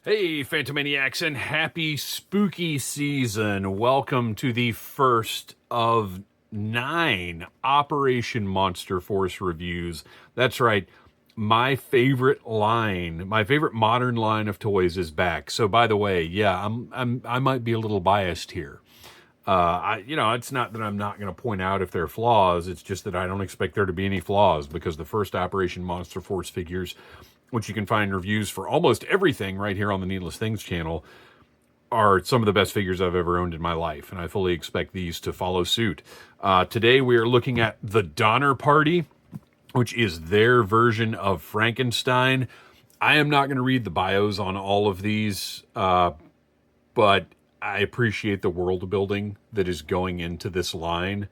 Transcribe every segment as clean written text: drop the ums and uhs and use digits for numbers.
Hey, Phantomaniacs, and happy spooky season. Welcome to the first of 9 Operation Monster Force reviews. That's right. My favorite line, my favorite modern line of toys is back. So, by the way, yeah, I might be a little biased here. It's not that I'm not going to point out if there are flaws. It's just that I don't expect there to be any flaws because the first Operation Monster Force figures, which you can find reviews for almost everything right here on the Needless Things channel, are some of the best figures I've ever owned in my life, and I fully expect these to follow suit. Today we are looking at the Donner Party, which is their version of Frankenstein. I am not going to read the bios on all of these, but I appreciate the world building that is going into this line.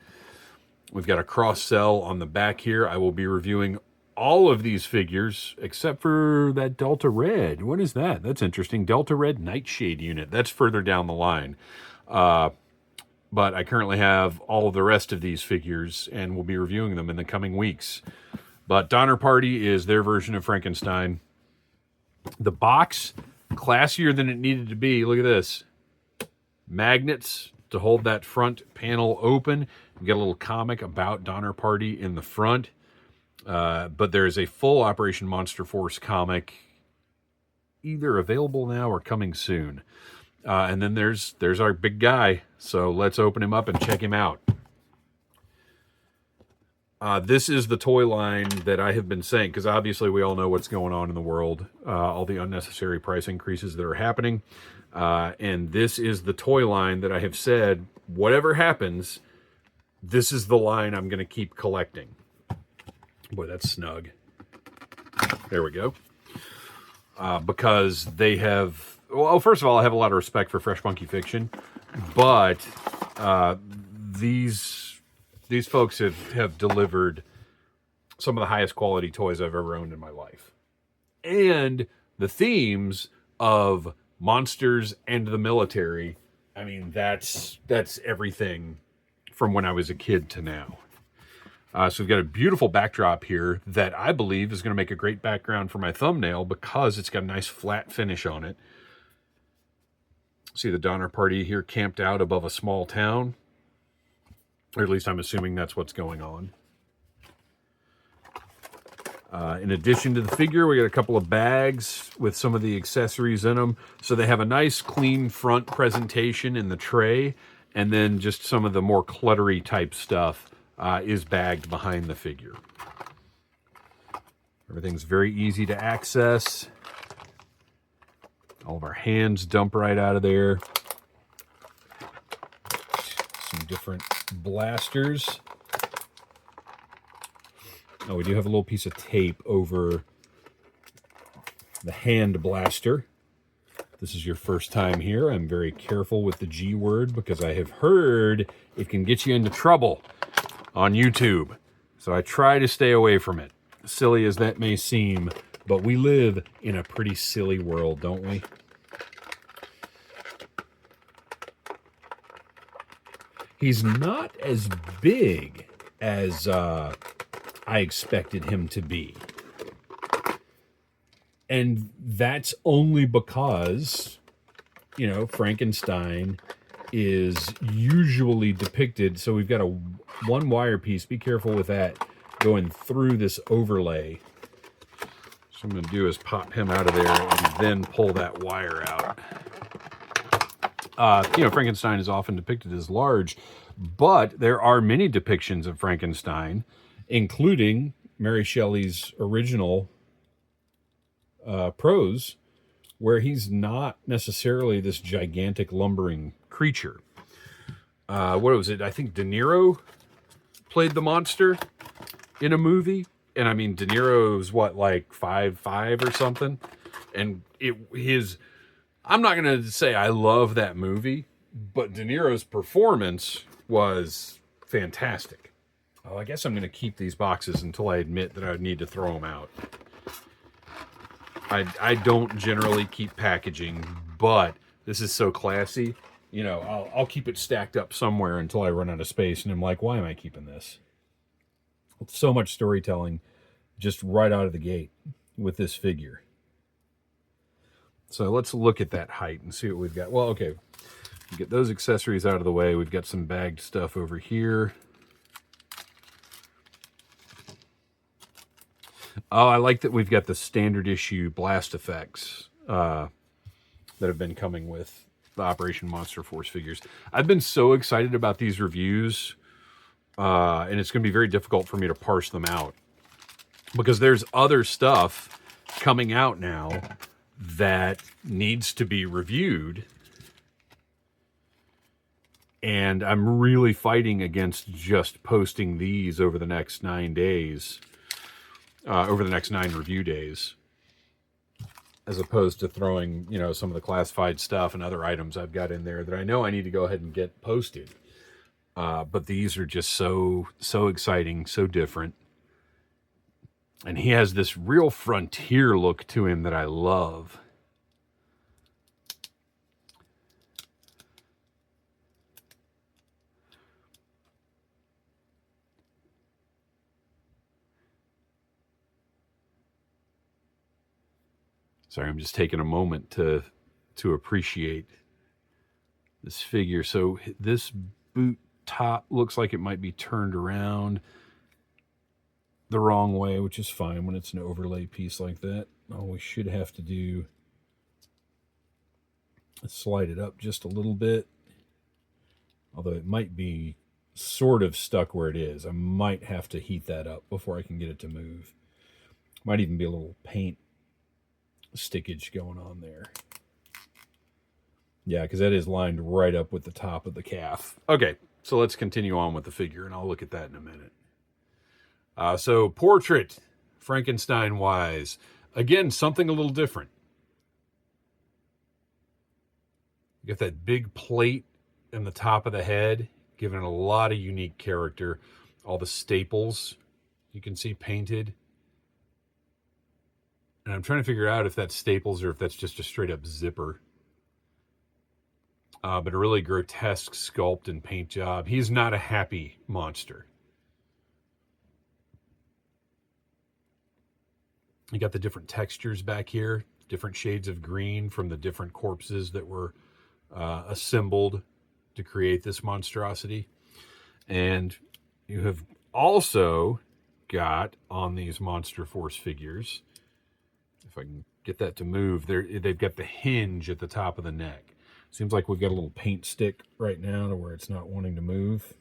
We've got a cross-sell on the back here. I will be reviewing all of these figures, except for that Delta Red. What is that? That's interesting. Delta Red Nightshade unit. That's further down the line. But I currently have all of the rest of these figures, and we'll be reviewing them in the coming weeks. But Donner Party is their version of Frankenstein. The box, classier than it needed to be. Look at this. Magnets to hold that front panel open. We get a little comic about Donner Party in the front. But there is a full Operation Monster Force comic either available now or coming soon. And then there's our big guy. So let's open him up and check him out. This is the toy line that I have been saying, because obviously we all know what's going on in the world, all the unnecessary price increases that are happening. And this is the toy line that I have said, whatever happens, this is the line I'm going to keep collecting. Boy, that's snug. There we go. Because they have... Well, first of all, I have a lot of respect for Fresh Funky Fiction. But these folks have delivered some of the highest quality toys I've ever owned in my life. And the themes of monsters and the military, I mean, that's everything from when I was a kid to now. So we've got a beautiful backdrop here that I believe is going to make a great background for my thumbnail because it's got a nice flat finish on it. See the Donner Party here camped out above a small town. Or at least I'm assuming that's what's going on. In addition to the figure, we got a couple of bags with some of the accessories in them. So they have a nice clean front presentation in the tray. And then just some of the more cluttery type stuff is bagged behind the figure. Everything's very easy to access. All of our hands dump right out of there. Some different blasters. Oh, we do have a little piece of tape over the hand blaster. If this is your first time here, I'm very careful with the G word because I have heard it can get you into trouble on YouTube. So I try to stay away from it. Silly as that may seem, but we live in a pretty silly world, don't we? He's not as big as I expected him to be. And that's only because, Frankenstein is usually depicted. So we've got one wire piece. Be careful with that going through this overlay. So I'm going to do is pop him out of there and then pull that wire out. Frankenstein is often depicted as large, but there are many depictions of Frankenstein, including Mary Shelley's original prose, where he's not necessarily this gigantic lumbering creature. What was it? I think De Niro played the monster in a movie. And I mean, De Niro's like 5'5" or something. And I'm not going to say I love that movie, but De Niro's performance was fantastic. Oh, I guess I'm going to keep these boxes until I admit that I would need to throw them out. I don't generally keep packaging, but this is so classy. I'll keep it stacked up somewhere until I run out of space, and I'm like, why am I keeping this? It's so much storytelling just right out of the gate with this figure. So let's look at that height and see what we've got. Well, okay, get those accessories out of the way. We've got some bagged stuff over here. Oh, I like that we've got the standard issue blast effects that have been coming with the Operation Monster Force figures. I've been so excited about these reviews, and it's going to be very difficult for me to parse them out because there's other stuff coming out now that needs to be reviewed. And I'm really fighting against just posting these over the next 9 days, over the next 9 review days, as opposed to throwing, some of the classified stuff and other items I've got in there that I know I need to go ahead and get posted. But these are just so exciting, so different. And he has this real frontier look to him that I love. Sorry, I'm just taking a moment to appreciate this figure. So this boot top looks like it might be turned around the wrong way, which is fine when it's an overlay piece like that. All we should have to do is slide it up just a little bit. Although it might be sort of stuck where it is. I might have to heat that up before I can get it to move. Might even be a little paint stickage going on there. Yeah, because that is lined right up with the top of the calf. Okay, so let's continue on with the figure, and I'll look at that in a minute. So portrait, Frankenstein-wise. Again, something a little different. You got that big plate in the top of the head, giving it a lot of unique character. All the staples you can see painted. And I'm trying to figure out if that's staples or if that's just a straight up zipper. But a really grotesque sculpt and paint job. He's not a happy monster. You got the different textures back here, different shades of green from the different corpses that were assembled to create this monstrosity. And you have also got on these Monster Force figures, if I can get that to move, they've got the hinge at the top of the neck. Seems like we've got a little paint stick right now to where it's not wanting to move.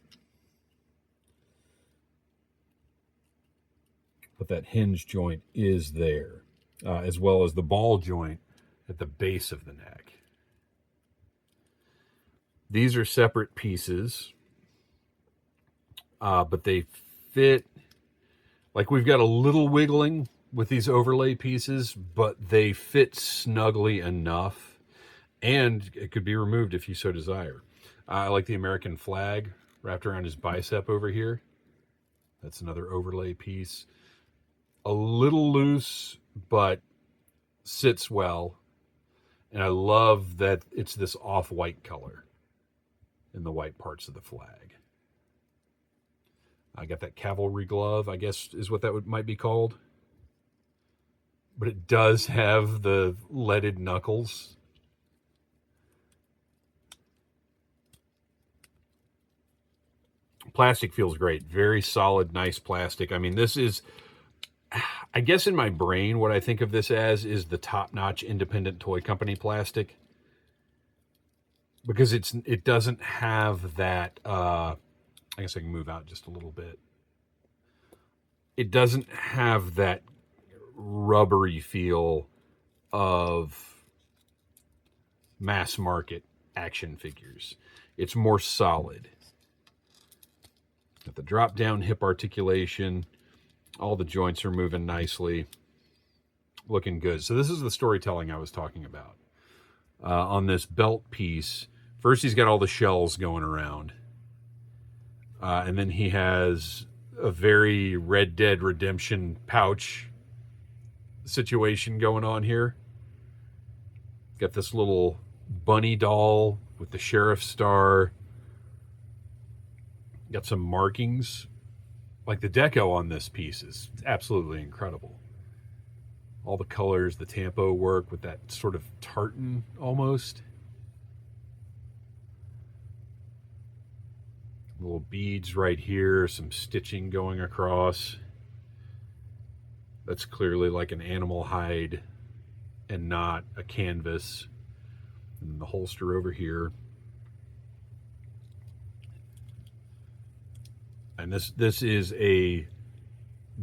But that hinge joint is there, as well as the ball joint at the base of the neck. These are separate pieces, but they fit, like we've got a little wiggling with these overlay pieces, but they fit snugly enough, and it could be removed if you so desire. I like the American flag wrapped around his bicep over here. That's another overlay piece. A little loose, but sits well. And I love that it's this off-white color in the white parts of the flag. I got that cavalry glove, I guess is what that might be called. But it does have the leaded knuckles. Plastic feels great. Very solid, nice plastic. I mean, this is, I guess in my brain, what I think of this as is the top-notch independent toy company plastic. Because it doesn't have that, I guess I can move out just a little bit. It doesn't have that rubbery feel of mass market action figures. It's more solid. Got the drop down hip articulation. All the joints are moving nicely. Looking good. So this is the storytelling I was talking about. On this belt piece, first he's got all the shells going around. And then he has a very Red Dead Redemption pouch situation going on here. Got this little bunny doll with the sheriff's star. Got some markings. Like the deco on this piece is absolutely incredible. All the colors, the tampo work with that sort of tartan almost. Little beads right here, some stitching going across. That's clearly like an animal hide and not a canvas. And the holster over here. And this is a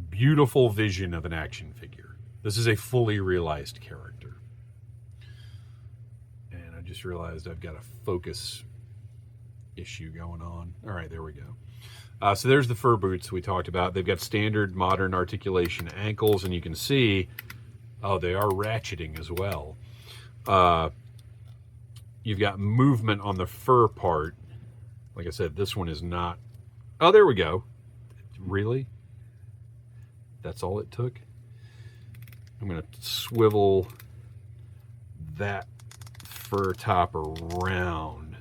beautiful vision of an action figure. This is a fully realized character. And I just realized I've got a focus issue going on. All right, there we go. So there's the fur boots we talked about. They've got standard modern articulation ankles, and you can see, oh, they are ratcheting as well. You've got movement on the fur part. Like I said, this one is not. Oh, there we go. Really? That's all it took? I'm going to swivel that fur top around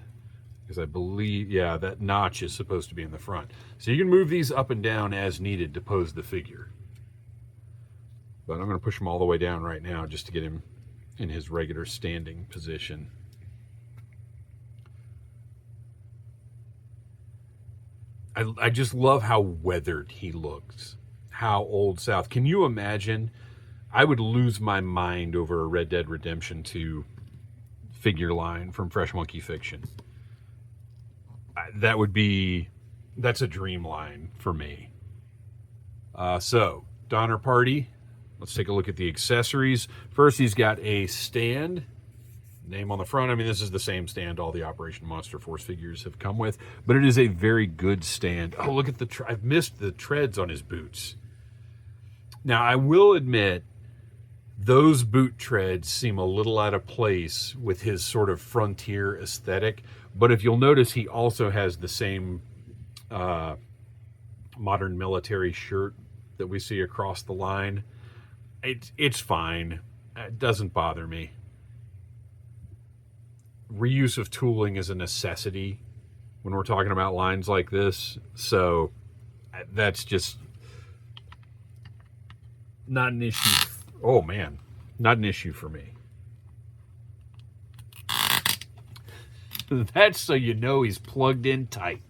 because I believe, yeah, that notch is supposed to be in the front. So you can move these up and down as needed to pose the figure. But I'm going to push him all the way down right now just to get him in his regular standing position. I just love how weathered he looks. How Old South. Can you imagine? I would lose my mind over a Red Dead Redemption 2 figure line from Fresh Monkey Fiction. That's a dream line for me. So, Donner Party. Let's take a look at the accessories. First, he's got a stand. Name on the front. I mean, this is the same stand all the Operation Monster Force figures have come with, but it is a very good stand. Oh, look at I've missed the treads on his boots. Now, I will admit, those boot treads seem a little out of place with his sort of frontier aesthetic, but if you'll notice, he also has the same modern military shirt that we see across the line. It's fine. It doesn't bother me. Reuse of tooling is a necessity when we're talking about lines like this, so that's just not an issue. Oh man, not an issue for me. That's so you know he's plugged in tight.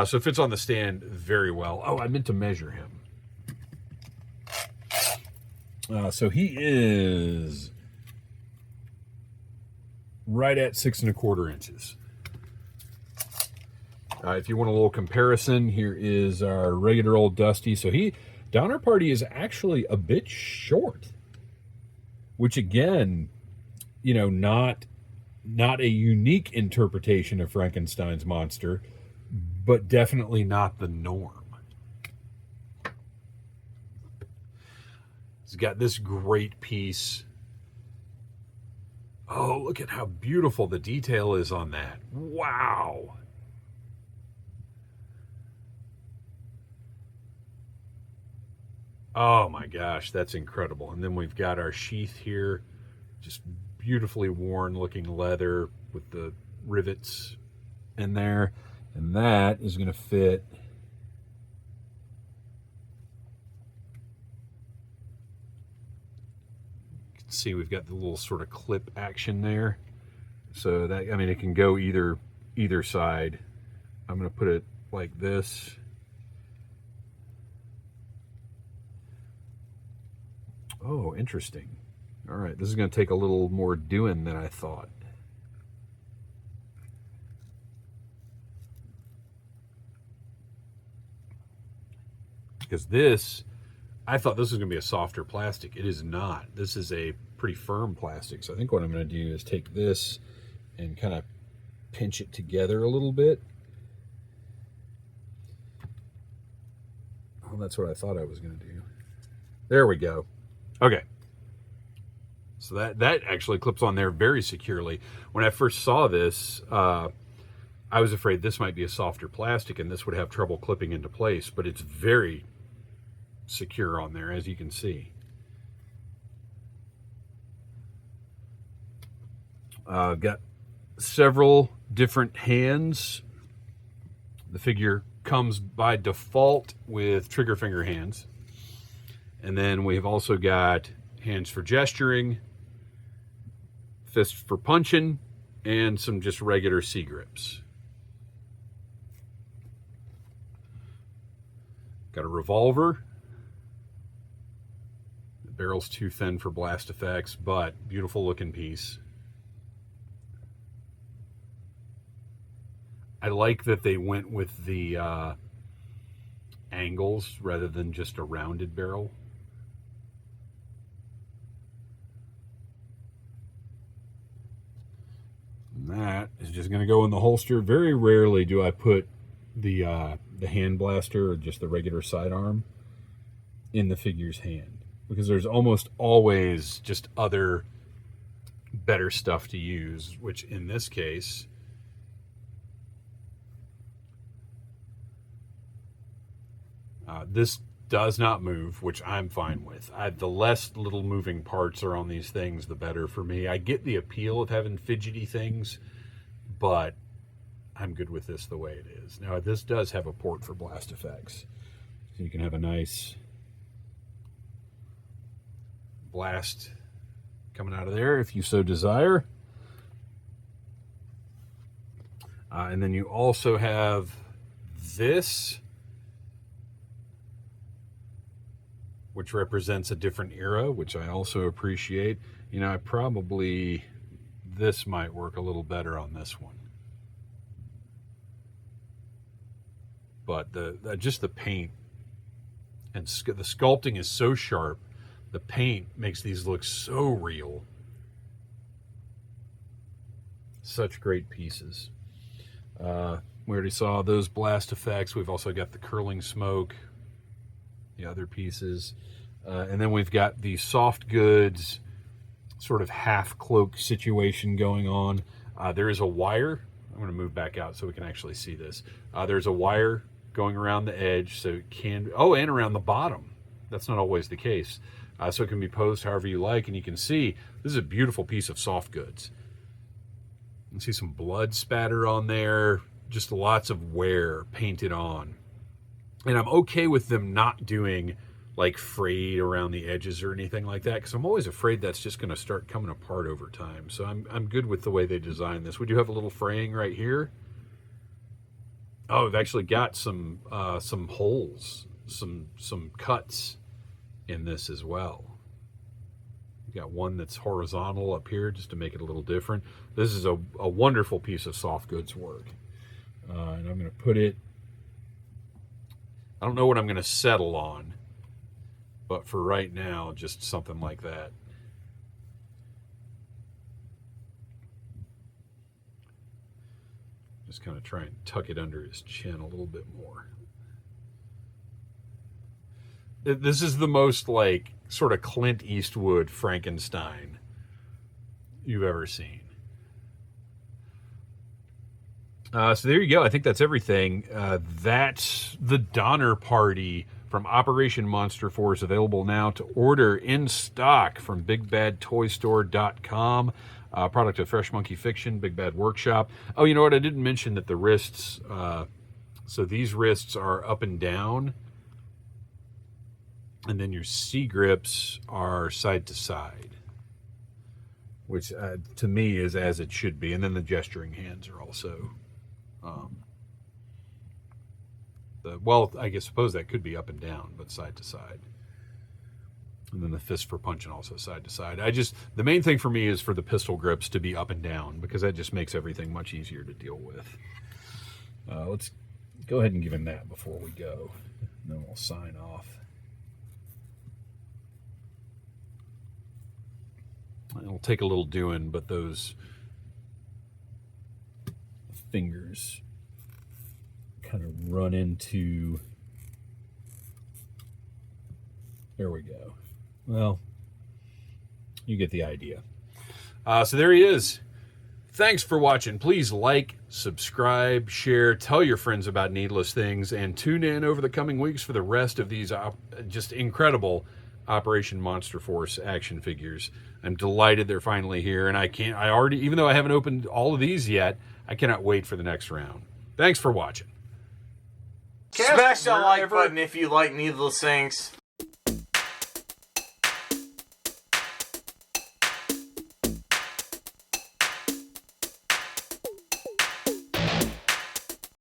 So it fits on the stand very well. Oh, I meant to measure him. So he is right at 6 1/4 inches. If you want a little comparison, here is our regular old Dusty. So Donner Party is actually a bit short, which again, you know, not a unique interpretation of Frankenstein's monster, but definitely not the norm. He's got this great piece. Oh, look at how beautiful the detail is on that. Wow. Oh my gosh, that's incredible. And then we've got our sheath here, just beautifully worn looking leather with the rivets in there. And that is going to fit see we've got the little sort of clip action there, so that, I mean, it can go either side. I'm going to put it like this. Oh, interesting. All right, this is going to take a little more doing than I thought. Because I thought this was going to be a softer plastic. It is not. This is a pretty firm plastic. So I think what I'm going to do is take this and kind of pinch it together a little bit. Oh, that's what I thought I was going to do. There we go. Okay. So that actually clips on there very securely. When I first saw this, I was afraid this might be a softer plastic and this would have trouble clipping into place, but it's very secure on there, as you can see. Got several different hands. The figure comes by default with trigger finger hands. And then we've also got hands for gesturing, fist for punching, and some just regular C-grips. Got a revolver. The barrel's too thin for blast effects, but beautiful looking piece. I like that they went with the angles rather than just a rounded barrel. And that is just going to go in the holster. Very rarely do I put the hand blaster or just the regular sidearm in the figure's hand, because there's almost always just other better stuff to use, which in this case, this does not move, which I'm fine with. The less little moving parts are on these things, the better for me. I get the appeal of having fidgety things, but I'm good with this the way it is. Now, this does have a port for blast effects, so you can have a nice blast coming out of there if you so desire. And then you also have this, which represents a different era, which I also appreciate. You know, this might work a little better on this one. But just the paint and the sculpting is so sharp. The paint makes these look so real. Such great pieces. We already saw those blast effects. We've also got the curling smoke, the other pieces. And then we've got the soft goods sort of half cloak situation going on. There is a wire. I'm going to move back out so we can actually see this. There's a wire going around the edge, so it can, and around the bottom. That's not always the case. So it can be posed however you like, and you can see this is a beautiful piece of soft goods. You can see some blood spatter on there, just lots of wear painted on. And I'm okay with them not doing like frayed around the edges or anything like that, because I'm always afraid that's just going to start coming apart over time. So I'm good with the way they designed this. We do have a little fraying right here. Oh, we've actually got some holes, some cuts in this as well. We've got one that's horizontal up here just to make it a little different. This is a wonderful piece of soft goods work. And I'm going to put it, I don't know what I'm going to settle on, but for right now, just something like that. Just kind of try and tuck it under his chin a little bit more. This is the most like sort of Clint Eastwood Frankenstein you've ever seen. So there you go. I think that's everything. That's the Donner Party from Operation Monster Force, available now to order in stock from BigBadToyStore.com. Product of Fresh Monkey Fiction, Big Bad Workshop. Oh, you know what? I didn't mention that the wrists, so these wrists are up and down, and then your C-grips are side to side, which to me is as it should be. And then the gesturing hands are also, I suppose that could be up and down, but side to side. And then the fist for punching also side to side. The main thing for me is for the pistol grips to be up and down, because that just makes everything much easier to deal with. Let's go ahead and give him that before we go. And then we'll sign off. It'll take a little doing, but those fingers kind of run into, there we go. Well, you get the idea. So there he is. Thanks for watching. Please like, subscribe, share, tell your friends about Needless Things, and tune in over the coming weeks for the rest of these just incredible Operation Monster Force action figures. I'm delighted they're finally here, and even though I haven't opened all of these yet, I cannot wait for the next round. Thanks for watching. Smash that like button if you like Needless Things.